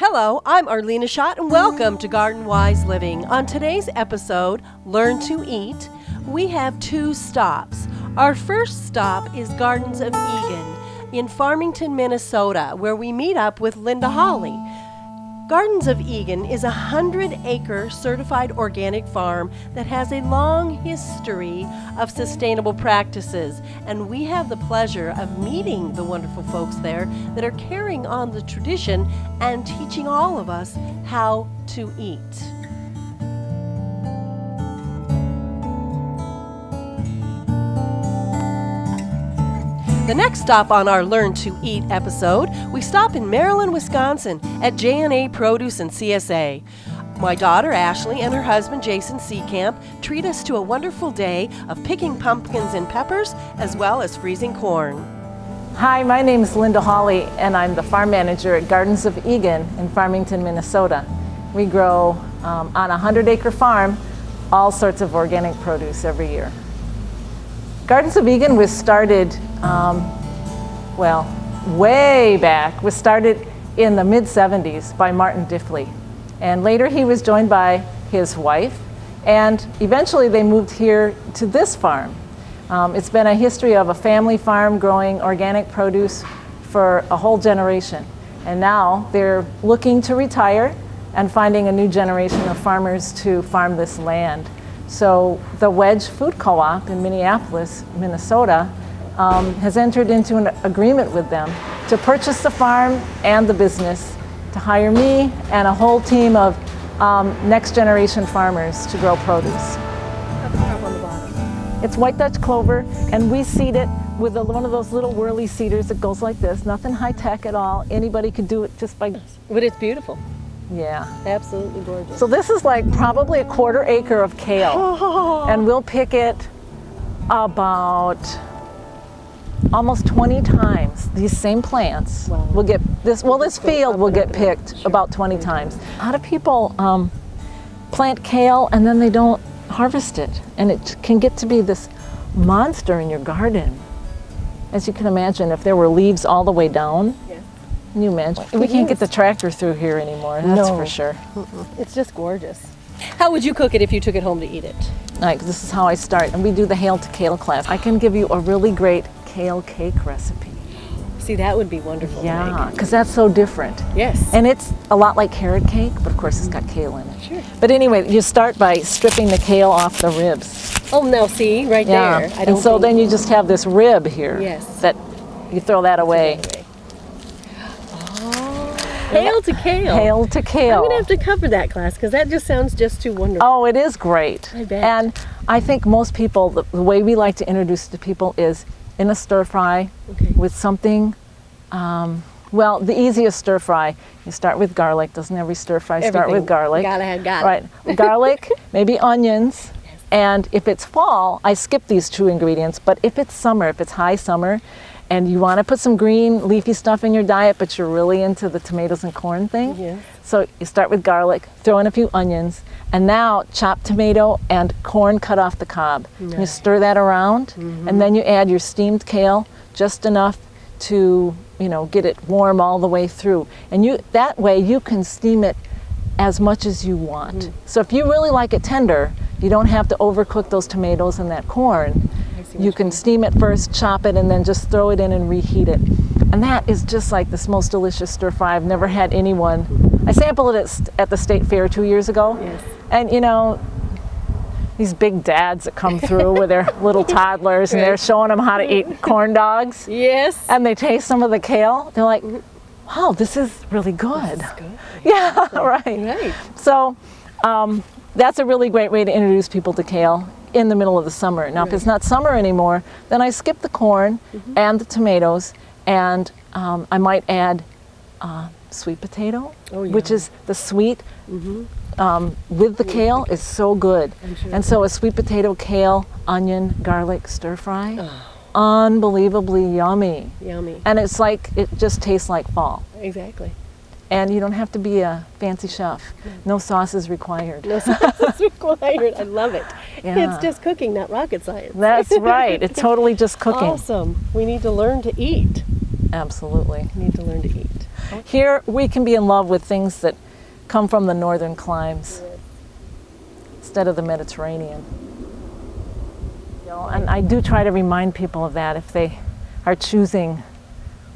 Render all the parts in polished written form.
Hello, I'm Arlena Schott, and welcome to Garden Wise Living. On today's episode, Learn to Eat, we have two stops. Our first stop is Gardens of Eagan in Farmington, Minnesota, where we meet up with Linda Hawley. Gardens of Eagan is a 100-acre certified organic farm that has a long history of sustainable practices, and we have the pleasure of meeting the wonderful folks there that are carrying on the tradition and teaching all of us how to eat. The next stop on our Learn to Eat episode, we stop in Maryland, Wisconsin at J&A Produce and CSA. My daughter Ashley and her husband Jason Seacamp treat us to a wonderful day of picking pumpkins and peppers as well as freezing corn. Hi, my name is Linda Hawley and I'm the farm manager at Gardens of Eagan in Farmington, Minnesota. We grow on a 100-acre farm all sorts of organic produce every year. Gardens of Eagan was started, way back. Was started in the mid-70s by Martin Diffley. And later he was joined by his wife, and eventually they moved here to this farm. It's been a history of a family farm growing organic produce for a whole generation. And now they're looking to retire and finding a new generation of farmers to farm this land. So the Wedge Food Co-op in Minneapolis, Minnesota, has entered into an agreement with them to purchase the farm and the business, to hire me and a whole team of next generation farmers to grow produce. What's the crop on the bottom? It's white Dutch clover, and we seed it with one of those little whirly seeders that goes like this. Nothing high tech at all. Anybody could do it just by... But it's beautiful. Yeah. Absolutely gorgeous. So this is like probably a 1/4 acre of kale, and we'll pick it about almost 20 times. These same plants will get this. Well, this field will get picked about 20 times. A lot of people plant kale and then they don't harvest it, and it can get to be this monster in your garden. As you can imagine, if there were leaves all the way down. Can you imagine? We can't get the tractor through here anymore, that's for sure. It's just gorgeous. How would you cook it if you took it home to eat it? Like, this is how I start, and we do the Hail to Kale class. I can give you a really great kale cake recipe. See, that would be wonderful. Yeah, because that's so different. Yes. And it's a lot like carrot cake, but of course it's got kale in it. Sure. But anyway, you start by stripping the kale off the ribs. Oh, now see, right there. And so then you just have this rib here. Yes. That you throw that away. Hail to kale. Hail to kale. I'm going to have to cover that class because that just sounds just too wonderful. Oh, it is great. I bet. And I think most people, the way we like to introduce it to people is in a stir fry with something, well, the easiest stir fry, you start with garlic. Doesn't every stir fry start with garlic? Gotta have garlic. Right, garlic, maybe onions. Yes. And if it's fall, I skip these two ingredients, but if it's summer, if it's high summer, and you want to put some green leafy stuff in your diet, but you're really into the tomatoes and corn thing. Yes. So you start with garlic, throw in a few onions, and now chopped tomato and corn cut off the cob. Nice. You stir that around, and then you add your steamed kale, just enough to, get it warm all the way through. And that way you can steam it as much as you want. So if you really like it tender, you don't have to overcook those tomatoes and that corn. You can steam it first, chop it, and then just throw it in and reheat it. And that is just like this most delicious stir fry. I've never had anyone. I sampled it at the state fair 2 years ago. Yes. And these big dads that come through with their little toddlers and they're showing them how to eat corn dogs. Yes. And they taste some of the kale. They're like, wow, this is really good. This is good. Yeah, right. So that's a really great way to introduce people to kale in the middle of the summer. Now, if it's not summer anymore, then I skip the corn and the tomatoes, and I might add sweet potato, which is the sweet with the kale is so good. Sure. And so a sweet potato, kale, onion, garlic stir fry, unbelievably yummy. Yummy. And it's like, it just tastes like fall. Exactly. And you don't have to be a fancy chef. No sauces required. No sauces required. I love it. Yeah. It's just cooking, not rocket science. That's right. It's totally just cooking. Awesome. We need to learn to eat. Absolutely. Need to learn to eat. Here we can be in love with things that come from the northern climes instead of the Mediterranean. And I do try to remind people of that if they are choosing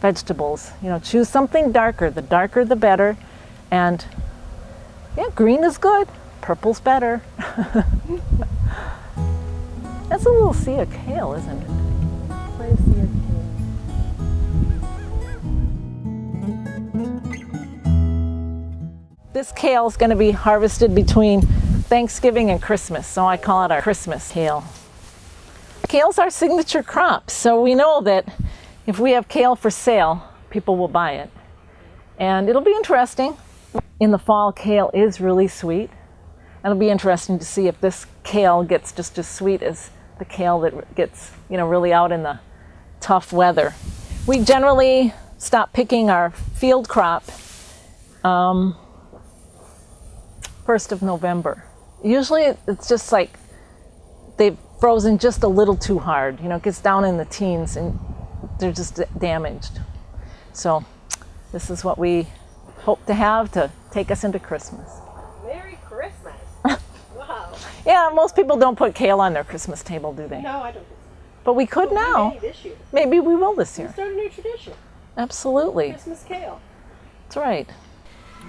vegetables. Choose something darker. The darker the better. And yeah, green is good. Purple's better. That's a little sea of kale, isn't it? Play sea of This kale is going to be harvested between Thanksgiving and Christmas, so I call it our Christmas kale. Kale's our signature crop, so we know that if we have kale for sale, people will buy it. And it'll be interesting. In the fall, kale is really sweet. It'll be interesting to see if this kale gets just as sweet as the kale that gets, really out in the tough weather. We generally stop picking our field crop 1st of November. Usually it's just like they've frozen just a little too hard. It gets down in the teens and they're just damaged. So this is what we hope to have to take us into Christmas. Merry Christmas. Wow. Yeah, most people don't put kale on their Christmas table, do they? No, I don't. But we could now. This year. Maybe we will this year. Start a new tradition. Absolutely. Christmas kale. That's right.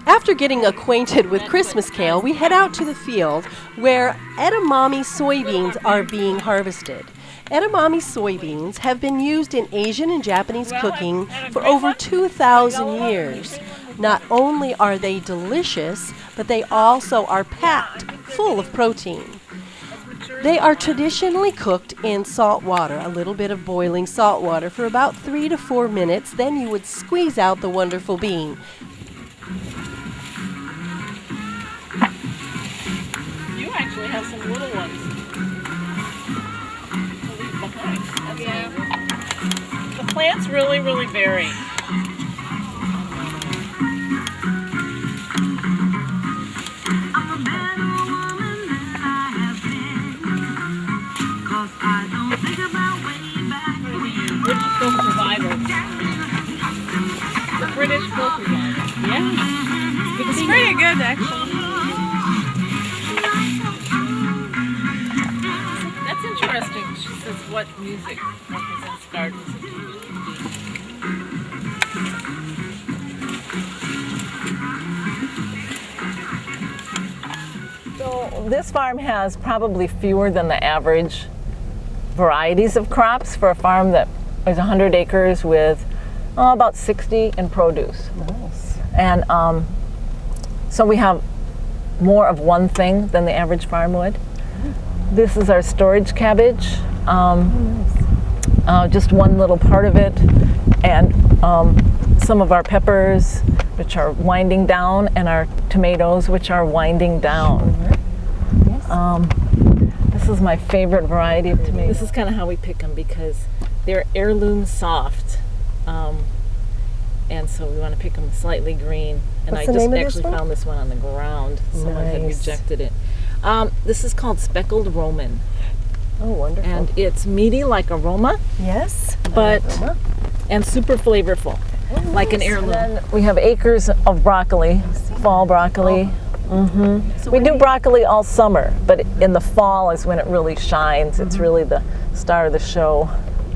After getting acquainted with Christmas kale, we head out to the field where edamame soybeans are being harvested. Edamame soybeans have been used in Asian and Japanese cooking for over 2,000 years. Not only are they delicious, but they also are packed full of protein. They are traditionally cooked in salt water, a little bit of boiling salt water, for about 3 to 4 minutes. Then you would squeeze out the wonderful bean. You actually have some little ones to leave behind. That's amazing. The plants really, really vary. Folk revival. The British folk revival. Yeah. It's pretty good, actually. That's interesting. She says, what music represents Gardens of Eagan? So this farm has probably fewer than the average varieties of crops for a farm that is 100 acres with about 60 in produce. Nice. And so we have more of one thing than the average farm would. This is our storage cabbage, just one little part of it, and some of our peppers, which are winding down, and our tomatoes, which are winding down. Yes. This is my favorite variety of tomatoes. This is kind of how we pick them because they're heirloom soft, and so we want to pick them slightly green. And What's I the just name of this actually one? found this one on the ground. Someone had Nice. rejected it. This is called speckled Roman, Oh, wonderful. and it's meaty like a Roma, yes. but Aroma. and super flavorful, Oh, like an nice. heirloom. And then we have acres of broccoli, fall broccoli. So We when do you- broccoli all summer, but in the fall is when it really shines. It's really the star of the show.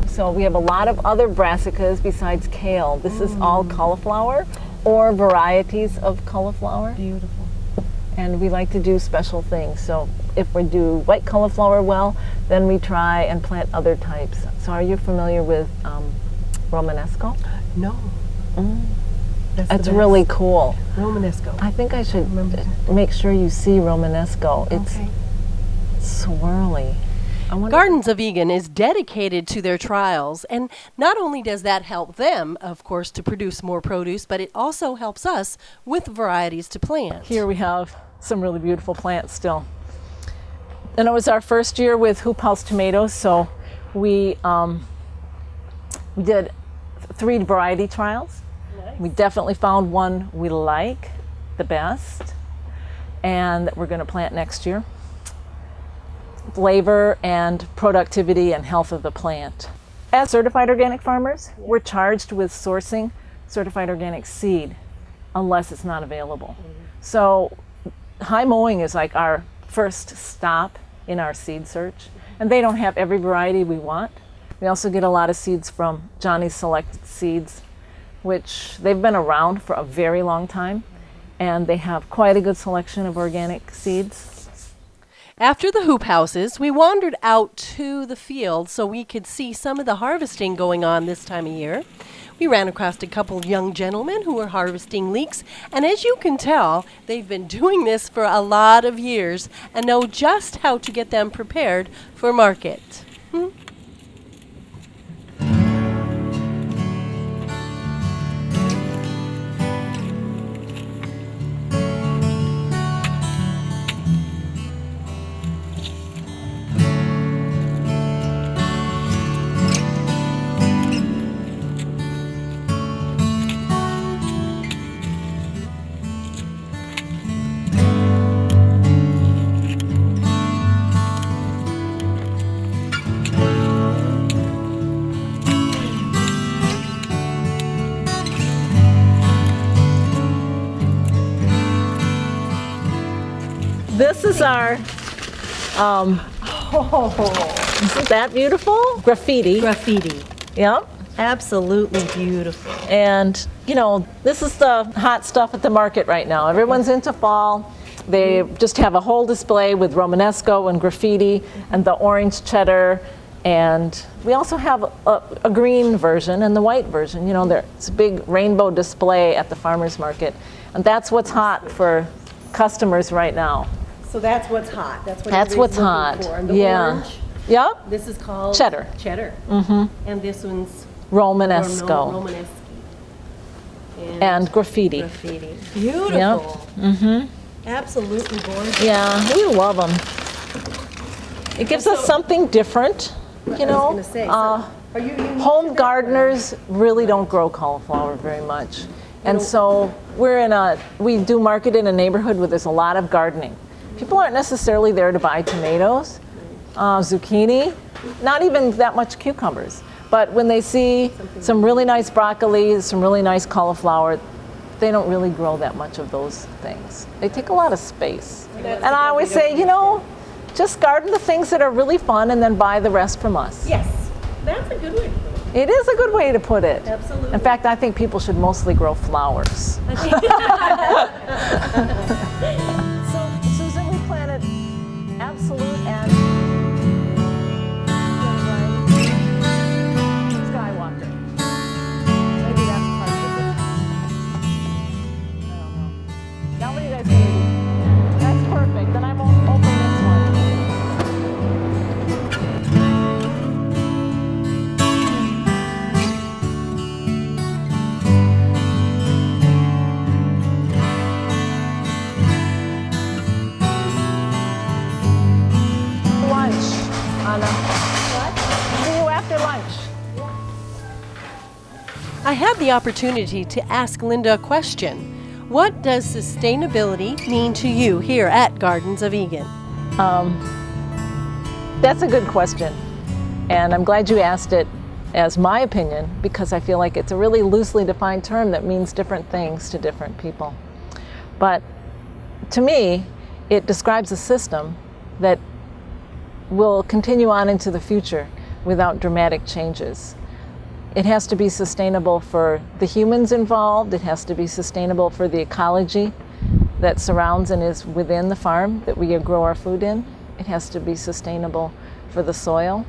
So we have a lot of other brassicas besides kale. This is all cauliflower or varieties of cauliflower. Beautiful. And we like to do special things. So if we do white cauliflower well, then we try and plant other types. So are you familiar with Romanesco? No. That's the It's best. really cool. Romanesco. I think I should Remember make sure you see Romanesco. It's Okay. swirly. I wonder- Gardens of Eagan is dedicated to their trials, and not only does that help them, of course, to produce more produce, but it also helps us with varieties to plant. Here we have some really beautiful plants still. And it was our first year with Hoop House tomatoes, so we did 3 variety trials. Nice. We definitely found one we like the best and that we're going to plant next year. Flavor and productivity and health of the plant. As certified organic farmers, we're charged with sourcing certified organic seed unless it's not available. So high mowing is like our first stop in our seed search, and they don't have every variety we want. We also get a lot of seeds from Johnny's Selected Seeds, which they've been around for a very long time, and they have quite a good selection of organic seeds. After the hoop houses, we wandered out to the field so we could see some of the harvesting going on this time of year. We ran across a couple of young gentlemen who were harvesting leeks, and as you can tell, they've been doing this for a lot of years and know just how to get them prepared for market. This is our, isn't that beautiful? Graffiti. Graffiti. Yep. Absolutely beautiful. And, you know, this is the hot stuff at the market right now. Everyone's into fall. They just have a whole display with Romanesco and graffiti and the orange cheddar. And we also have a green version and the white version. You know, there's a big rainbow display at the farmer's market. And that's what's hot for customers right now. So that's what's hot. That's what's everybody's looking hot. for. And the Yeah. orange, Yep. this is called Cheddar. Cheddar. And this one's Romanesco. Romanesco. And graffiti. Graffiti. Beautiful. Yep. Absolutely gorgeous. Yeah, we love them. It gives us something different, you know. I was going to say, so are you unique to Home that? gardeners really don't grow cauliflower very much. And so we do market in a neighborhood where there's a lot of gardening. People aren't necessarily there to buy tomatoes, zucchini, not even that much cucumbers. But when they see some really nice broccoli, some really nice cauliflower, they don't really grow that much of those things. They take a lot of space. And I always say, you know, just garden the things that are really fun and then buy the rest from us. Yes, that's a good way to put it. It is a good way to put it. Absolutely. In fact, I think people should mostly grow flowers. So, Susan, we planted Absolute and Skywalker. Maybe that's part of the difference. I don't know. Now what are you guys going to do? That's perfect. Then I won't open this one. Lunch, Anna. See you after lunch. I had the opportunity to ask Linda a question. What does sustainability mean to you here at Gardens of Eagan? That's a good question. And I'm glad you asked it as my opinion, because I feel like it's a really loosely defined term that means different things to different people. But to me, it describes a system that will continue on into the future without dramatic changes. It has to be sustainable for the humans involved. It has to be sustainable for the ecology that surrounds and is within the farm that we grow our food in. It has to be sustainable for the soil.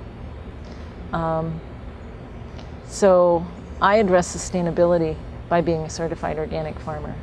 So I address sustainability by being a certified organic farmer.